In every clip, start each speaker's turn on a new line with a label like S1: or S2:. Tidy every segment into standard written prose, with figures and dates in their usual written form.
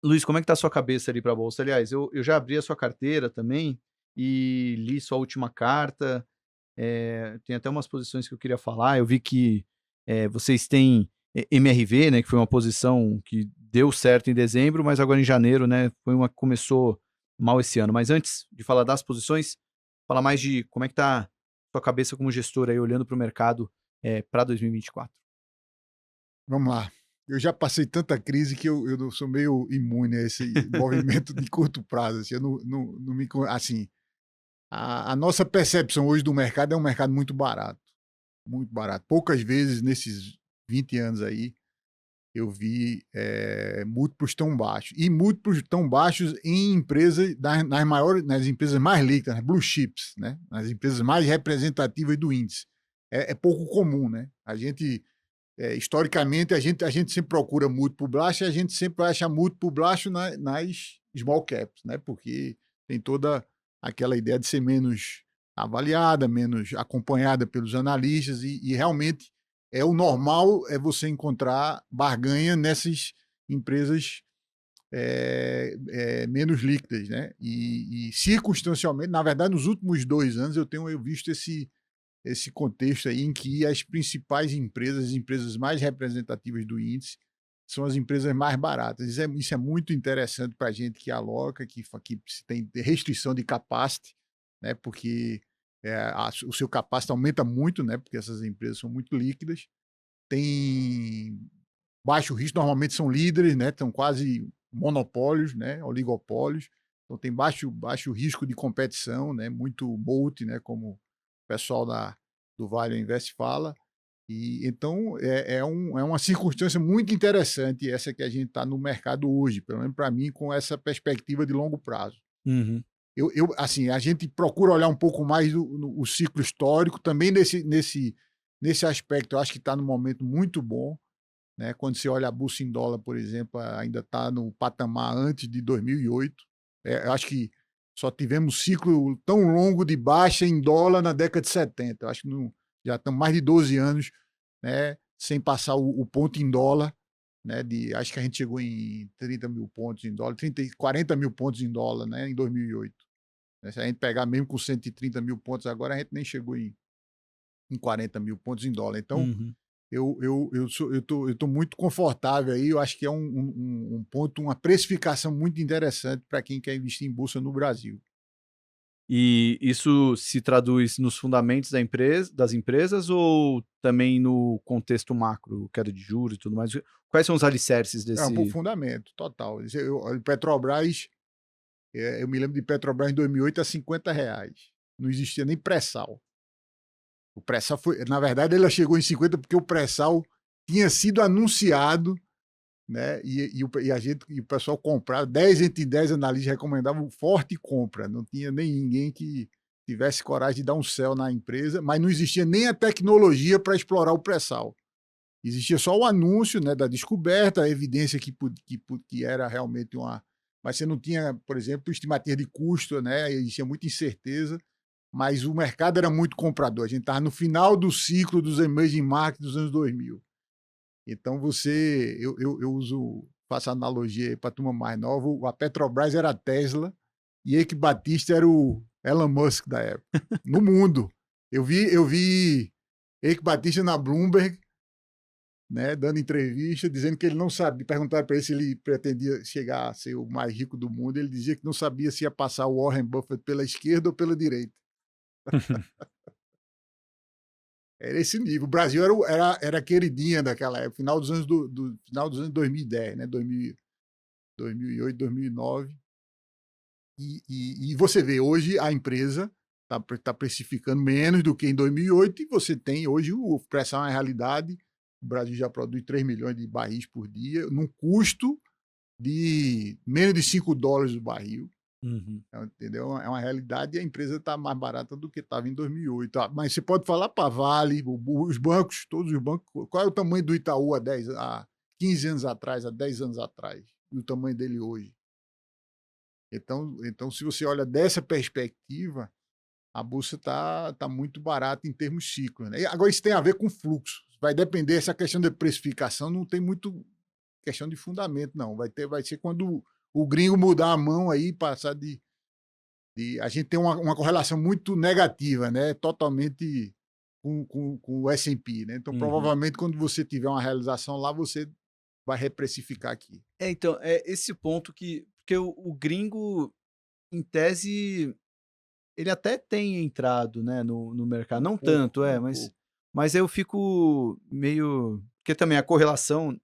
S1: Luiz, como é que tá a sua cabeça ali para a bolsa? Aliás, eu já abri a sua carteira também e li sua última carta. Tem até umas posições que eu queria falar. Eu vi que, vocês têm MRV, né, que foi uma posição que deu certo em dezembro, mas agora em janeiro, né, foi uma que começou mal esse ano. Mas antes de falar das posições, falar mais de como é que tá a sua cabeça como gestor aí olhando para o mercado, para 2024.
S2: Vamos lá. Eu já passei tanta crise que eu não sou meio imune a esse movimento de curto prazo, assim, eu não me con assim, a nossa percepção hoje do mercado é um mercado muito barato, muito barato. Poucas vezes nesses 20 anos aí, eu vi, múltiplos tão baixos, e múltiplos tão baixos em empresas nas empresas mais líquidas, nas blue chips, né, nas empresas mais representativas do índice. É pouco comum, né, historicamente, a gente sempre procura múltiplo baixo e a gente sempre acha múltiplo baixo nas small caps, né? Porque tem toda aquela ideia de ser menos avaliada, menos acompanhada pelos analistas e realmente o normal é você encontrar barganha nessas empresas menos líquidas, né? E circunstancialmente, na verdade, nos últimos 2 anos eu visto esse contexto aí em que as principais empresas, as empresas mais representativas do índice, são as empresas mais baratas. Isso é muito interessante para a gente que aloca, que se tem restrição de capacity, né, porque o seu capacity aumenta muito, né, porque essas empresas são muito líquidas, tem baixo risco, normalmente são líderes, né, são quase monopólios, né, oligopólios, então tem baixo risco de competição, né, muito multi, né, como o pessoal do Vale Invest fala. E então é uma circunstância muito interessante essa que a gente está no mercado hoje, pelo menos para mim, com essa perspectiva de longo prazo.
S1: Uhum.
S2: Assim, a gente procura olhar um pouco mais o ciclo histórico, também nesse aspecto, eu acho que está num momento muito bom, né? Quando você olha a bolsa em dólar, por exemplo, ainda está no patamar antes de 2008. Eu acho que só tivemos um ciclo tão longo de baixa em dólar na década de 70. Eu acho que já estamos mais de 12 anos, né, sem passar o ponto em dólar. Né, acho que a gente chegou em 30 mil pontos em dólar, 40 mil pontos em dólar, né, em 2008. Né, se a gente pegar mesmo com 130 mil pontos agora, a gente nem chegou em 40 mil pontos em dólar. Então,
S1: Uhum.
S2: eu tô muito confortável aí, eu acho que é um ponto, uma precificação muito interessante para quem quer investir em bolsa no Brasil.
S1: E isso se traduz nos fundamentos das empresas ou também no contexto macro, queda de juros e tudo mais? Quais são os alicerces
S2: É um
S1: desse?
S2: fundamento total. Petrobras, eu me lembro de Petrobras em 2008 a R$ 50. Não existia nem pré-sal. O pré-sal foi, na verdade, ela chegou em 50 porque o pré-sal tinha sido anunciado, né? E o pessoal comprava, 10 entre 10 analistas recomendavam forte compra. Não tinha nem ninguém que tivesse coragem de dar um sell na empresa, mas não existia nem a tecnologia para explorar o pré-sal. Existia só o anúncio, né, da descoberta, a evidência que era realmente uma. Mas você não tinha, por exemplo, estimativa de custo, né? Existia muita incerteza, mas o mercado era muito comprador. A gente estava no final do ciclo dos emerging markets dos anos 2000. Então eu uso, faço analogia para a turma mais nova, a Petrobras era a Tesla e Eike Batista era o Elon Musk da época. No mundo. Eu vi Eike Batista na Bloomberg, né, dando entrevista, dizendo que ele não sabia, perguntaram para ele se ele pretendia chegar a ser o mais rico do mundo, ele dizia que não sabia se ia passar o Warren Buffett pela esquerda ou pela direita. Era esse nível. O Brasil era queridinha daquela época, final dos anos 2010, né? 2008, 2009. E você vê, hoje a empresa está precificando menos do que em 2008 e você tem hoje o pressão é realidade. O Brasil já produz 3 milhões de barris por dia, num custo de menos de $5 o barril.
S1: Uhum.
S2: Entendeu? É uma realidade e a empresa está mais barata do que estava em 2008. Mas você pode falar para Vale, os bancos, todos os bancos. Qual é o tamanho do Itaú há 15 anos atrás, há 10 anos atrás? E o tamanho dele hoje? Então, se você olha dessa perspectiva, a bolsa tá muito barata em termos ciclos. Né? E agora, isso tem a ver com fluxo. Vai depender, essa questão de precificação não tem muito. questão de fundamento, não. Vai ser quando o gringo mudar a mão aí, passar de a gente tem uma correlação muito negativa, né? Totalmente com o S&P, né? Então, provavelmente, quando você tiver uma realização lá, você vai reprecificar aqui.
S1: Então, é esse ponto porque o gringo, em tese, ele até tem entrado, né, no mercado, não tanto, mas eu fico meio porque também a correlação,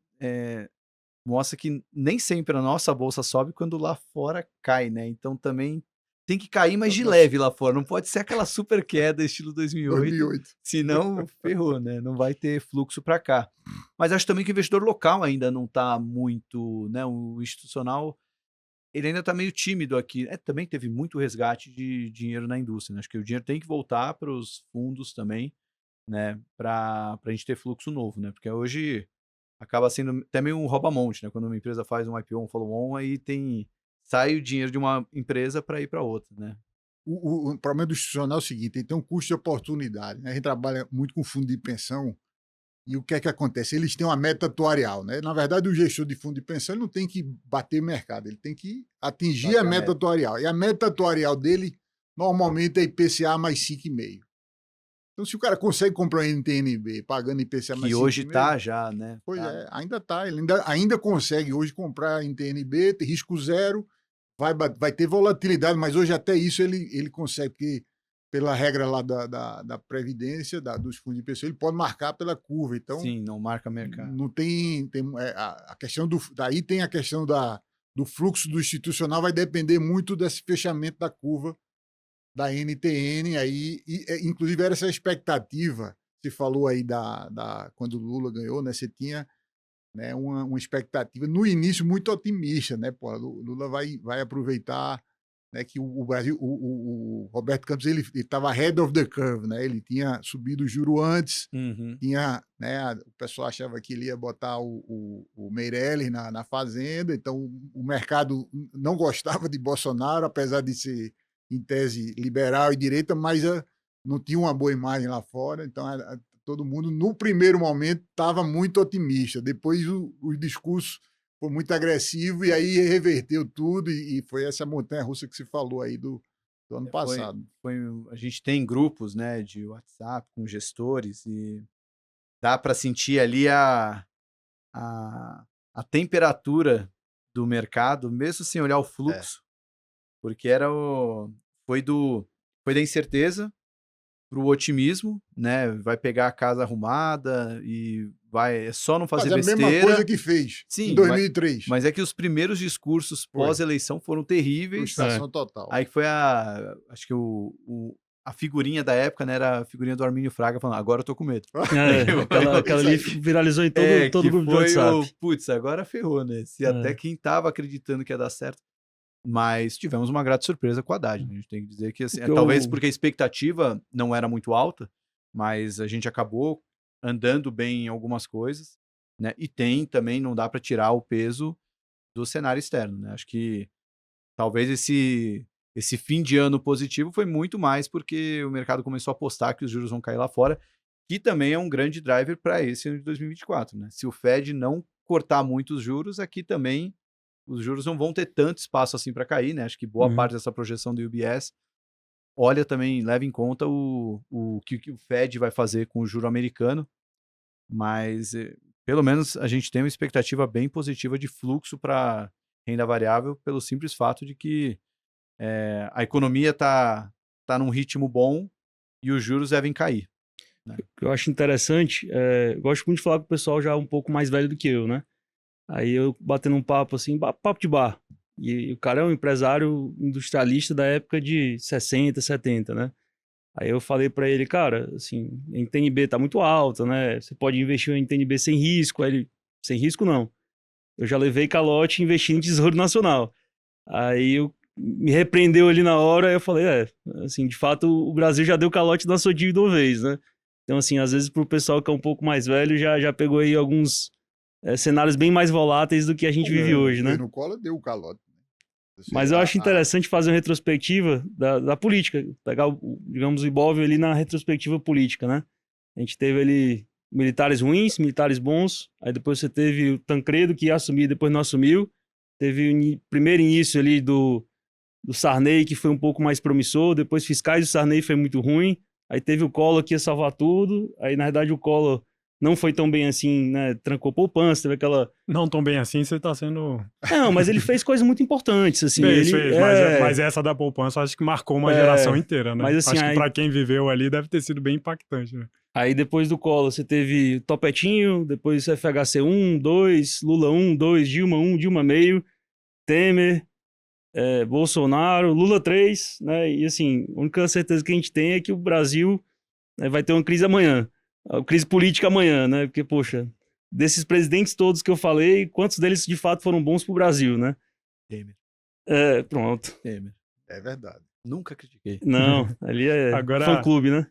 S1: mostra que nem sempre a nossa bolsa sobe quando lá fora cai, né, então também tem que cair, mas de leve lá fora, não pode ser aquela super queda estilo 2008,
S2: 2008.
S1: senão ferrou, né, não vai ter fluxo para cá. Mas acho também que o investidor local ainda não está muito, né, o institucional, ele ainda está meio tímido aqui. Também teve muito resgate de dinheiro na indústria, né, acho que o dinheiro tem que voltar para os fundos também, né, para a gente ter fluxo novo, né, porque hoje acaba sendo até meio um rouba-monte, né, quando uma empresa faz um IPO, um follow-on, aí sai o dinheiro de uma empresa para ir para outra, né.
S2: O problema do institucional é o seguinte, ele tem um custo de oportunidade, né? A gente trabalha muito com fundo de pensão e o que é que acontece? Eles têm uma meta atuarial, né? Na verdade, o gestor de fundo de pensão ele não tem que bater o mercado, ele tem que atingir a meta atuarial. E a meta atuarial dele, normalmente, é IPCA mais 5,5. Então, se o cara consegue comprar um NTNB pagando IPCA mais 5,5...
S1: Que hoje está já, né?
S2: Pois ainda está. Ele ainda consegue hoje comprar NTNB, tem risco zero, vai ter volatilidade, mas hoje até isso ele consegue, porque pela regra lá da Previdência, dos fundos de pensão, ele pode marcar pela curva. Então,
S1: sim, não marca mercado.
S2: Não tem a questão daí tem a questão do fluxo do institucional, vai depender muito desse fechamento da curva da NTN, aí, inclusive era essa expectativa, você falou aí quando o Lula ganhou, né, você tinha, né, uma expectativa, no início, muito otimista, né, pô, Lula vai aproveitar, né, que o Brasil, o Roberto Campos, ele estava ahead of the curve, né, ele tinha subido o juro antes, tinha, né, o pessoal achava que ele ia botar o Meirelles na Fazenda, então o mercado não gostava de Bolsonaro, apesar de ser em tese liberal e direita, mas não tinha uma boa imagem lá fora, então todo mundo, no primeiro momento, estava muito otimista, depois o discurso foi muito agressivo e aí reverteu tudo e foi essa montanha-russa que se falou aí do ano passado.
S1: A gente tem grupos, né, de WhatsApp com gestores e dá para sentir ali a temperatura do mercado, mesmo sem olhar o fluxo, porque foi da incerteza para o otimismo, né? Vai pegar a casa arrumada e é só não fazer besteira.
S2: Mas a mesma coisa que fez em 2003.
S1: Mas é que os primeiros discursos pós-eleição foram terríveis.
S2: Frustração total.
S1: Aí foi acho que a figurinha da época, né, era a figurinha do Armínio Fraga falando, agora eu tô com medo.
S3: Aquela ali viralizou em todo o grupo de WhatsApp.
S1: Putz, agora ferrou, né? Se até quem tava acreditando que ia dar certo. Mas tivemos uma grata surpresa com a Haddad, né? A gente tem que dizer que, assim, talvez porque a expectativa não era muito alta, mas a gente acabou andando bem em algumas coisas, né? E também, não dá para tirar o peso do cenário externo, né? Acho que talvez esse fim de ano positivo foi muito mais porque o mercado começou a apostar que os juros vão cair lá fora, que também é um grande driver para esse ano de 2024, né? Se o Fed não cortar muito os juros, aqui também os juros não vão ter tanto espaço assim para cair, né? Acho que boa parte dessa projeção do UBS leva em conta o que o Fed vai fazer com o juro americano, mas pelo menos a gente tem uma expectativa bem positiva de fluxo para renda variável pelo simples fato de que a economia tá num ritmo bom e os juros devem cair, né?
S3: O que eu acho interessante, eu gosto muito de falar com o pessoal já um pouco mais velho do que eu, né? Aí eu batendo um papo assim, papo de bar. E o cara é um empresário industrialista da época de 60, 70, né? Aí eu falei pra ele, cara, assim, a NTNB tá muito alta, né? Você pode investir em NTNB sem risco. Aí ele, sem risco não. Eu já levei calote e investi em Tesouro Nacional. Aí me repreendeu ali na hora, eu falei, assim, de fato o Brasil já deu calote na sua dívida uma vez, né? Então, assim, às vezes pro pessoal que é um pouco mais velho, já pegou aí alguns cenários bem mais voláteis do que a gente vive hoje, né?
S2: No Collor deu o calote.
S3: Mas eu acho interessante fazer uma retrospectiva da política, pegar, digamos, o Ibov ali na retrospectiva política, né? A gente teve ali militares ruins, militares bons. Aí depois você teve o Tancredo, que ia assumir, depois não assumiu. Teve o primeiro início ali do Sarney, que foi um pouco mais promissor. Depois fiscais do Sarney foi muito ruim. Aí teve o Collor que ia salvar tudo. Aí, na verdade, o Collor não foi tão bem assim, né? Trancou poupança, teve aquela...
S4: Não tão bem assim, você tá sendo...
S3: Não, mas ele fez coisas muito importantes, assim.
S4: Fez,
S3: ele,
S4: mas essa da poupança acho que marcou uma geração inteira, né?
S3: Mas, assim,
S4: acho que pra quem viveu ali deve ter sido bem impactante, né?
S3: Aí depois do Collor você teve Topetinho, depois FHC 1, 2, Lula 1, 2, Dilma 1, Dilma meio, Temer, Bolsonaro, Lula 3, né? E assim, a única certeza que a gente tem é que o Brasil, né, vai ter uma crise amanhã, uma crise política amanhã, né? Porque, poxa, desses presidentes todos que eu falei, quantos deles de fato foram bons pro Brasil, né?
S1: Temer.
S3: Pronto.
S1: Temer.
S2: É verdade.
S1: Nunca critiquei.
S3: Não, ali é
S4: Agora-
S3: fã-clube, né?